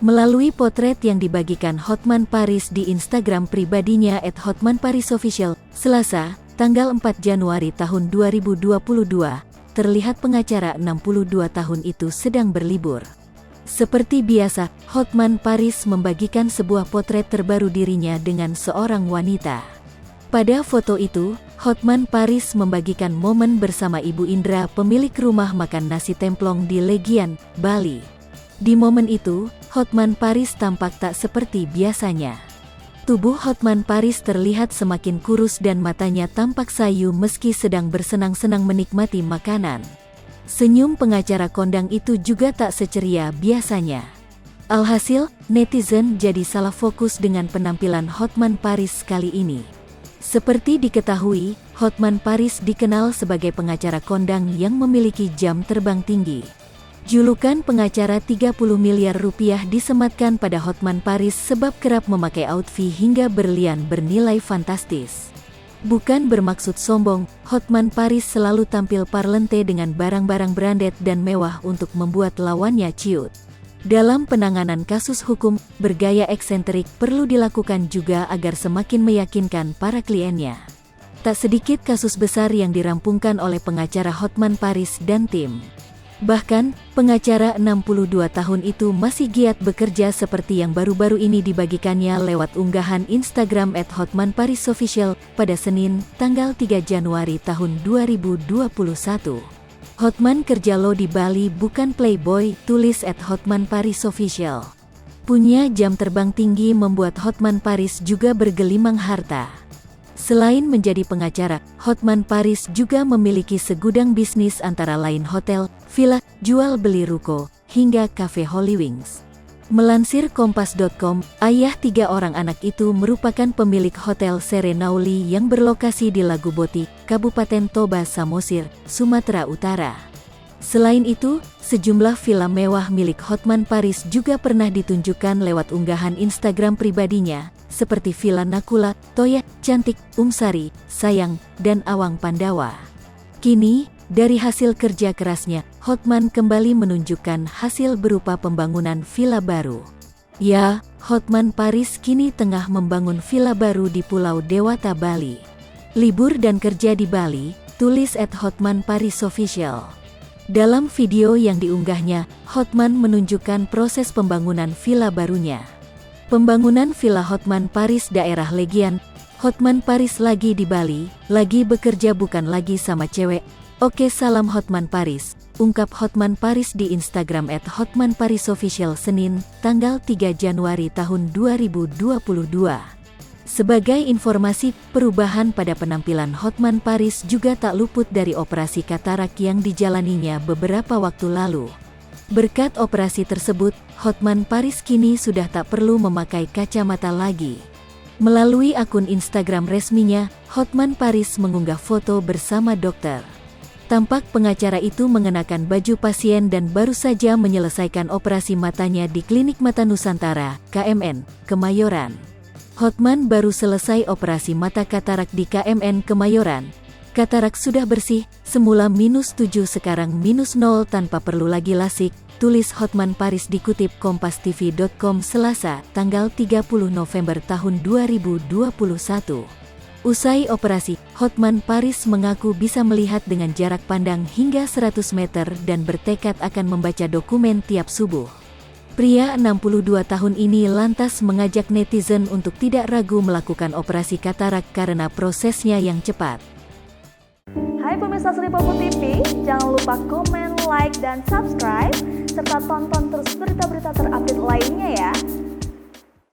Melalui potret yang dibagikan Hotman Paris di Instagram pribadinya @hotmanparisofficial, Selasa, tanggal 4 Januari tahun 2022, terlihat pengacara 62 tahun itu sedang berlibur. Seperti biasa, Hotman Paris membagikan sebuah potret terbaru dirinya dengan seorang wanita. Pada foto itu, Hotman Paris membagikan momen bersama Ibu Indra, pemilik rumah makan nasi templong di Legian, Bali. Di momen itu, Hotman Paris tampak tak seperti biasanya. Tubuh Hotman Paris terlihat semakin kurus dan matanya tampak sayu meski sedang bersenang-senang menikmati makanan. Senyum pengacara kondang itu juga tak seceria biasanya. Alhasil, netizen jadi salah fokus dengan penampilan Hotman Paris kali ini. Seperti diketahui, Hotman Paris dikenal sebagai pengacara kondang yang memiliki jam terbang tinggi. Julukan pengacara 30 miliar rupiah disematkan pada Hotman Paris sebab kerap memakai outfit hingga berlian bernilai fantastis. Bukan bermaksud sombong, Hotman Paris selalu tampil parlente dengan barang-barang branded dan mewah untuk membuat lawannya ciut. Dalam penanganan kasus hukum, bergaya eksentrik perlu dilakukan juga agar semakin meyakinkan para kliennya. Tak sedikit kasus besar yang dirampungkan oleh pengacara Hotman Paris dan tim. Bahkan, pengacara 62 tahun itu masih giat bekerja seperti yang baru-baru ini dibagikannya lewat unggahan Instagram @hotmanparisofficial pada Senin, tanggal 3 Januari tahun 2021. Hotman kerja lo di Bali bukan playboy, tulis @hotmanparisofficial. Punya jam terbang tinggi membuat Hotman Paris juga bergelimang harta. Selain menjadi pengacara, Hotman Paris juga memiliki segudang bisnis antara lain hotel, villa, jual beli ruko, hingga cafe Holy Wings. Melansir kompas.com, ayah 3 orang anak itu merupakan pemilik Hotel Serenauli yang berlokasi di Laguboti, Kabupaten Toba Samosir, Sumatera Utara. Selain itu, sejumlah villa mewah milik Hotman Paris juga pernah ditunjukkan lewat unggahan Instagram pribadinya, seperti Villa Nakula, Toya, Cantik, Umsari, Sayang, dan Awang Pandawa. Kini, dari hasil kerja kerasnya, Hotman kembali menunjukkan hasil berupa pembangunan villa baru. Ya, Hotman Paris kini tengah membangun villa baru di Pulau Dewata, Bali. Libur dan kerja di Bali, tulis @hotmanparisofficial. Dalam video yang diunggahnya, Hotman menunjukkan proses pembangunan villa barunya. Pembangunan Villa Hotman Paris daerah Legian. Hotman Paris lagi di Bali, lagi bekerja bukan lagi sama cewek. Oke, salam Hotman Paris, ungkap Hotman Paris di Instagram @hotmanparisofficial Senin, tanggal 3 Januari tahun 2022. Sebagai informasi, perubahan pada penampilan Hotman Paris juga tak luput dari operasi katarak yang dijalaninya beberapa waktu lalu. Berkat operasi tersebut, Hotman Paris kini sudah tak perlu memakai kacamata lagi. Melalui akun Instagram resminya, Hotman Paris mengunggah foto bersama dokter. Tampak pengacara itu mengenakan baju pasien dan baru saja menyelesaikan operasi matanya di Klinik Mata Nusantara, KMN, Kemayoran. Hotman baru selesai operasi mata katarak di KMN Kemayoran. Katarak sudah bersih, semula -7 sekarang -0 tanpa perlu lagi lasik, tulis Hotman Paris dikutip kompastv.com Selasa, tanggal 30 November tahun 2021. Usai operasi, Hotman Paris mengaku bisa melihat dengan jarak pandang hingga 100 meter dan bertekad akan membaca dokumen tiap subuh. Pria 62 tahun ini lantas mengajak netizen untuk tidak ragu melakukan operasi katarak karena prosesnya yang cepat. Hai pemirsa Sri Popo TV, jangan lupa komen, like, dan subscribe, serta tonton terus berita-berita terupdate lainnya ya.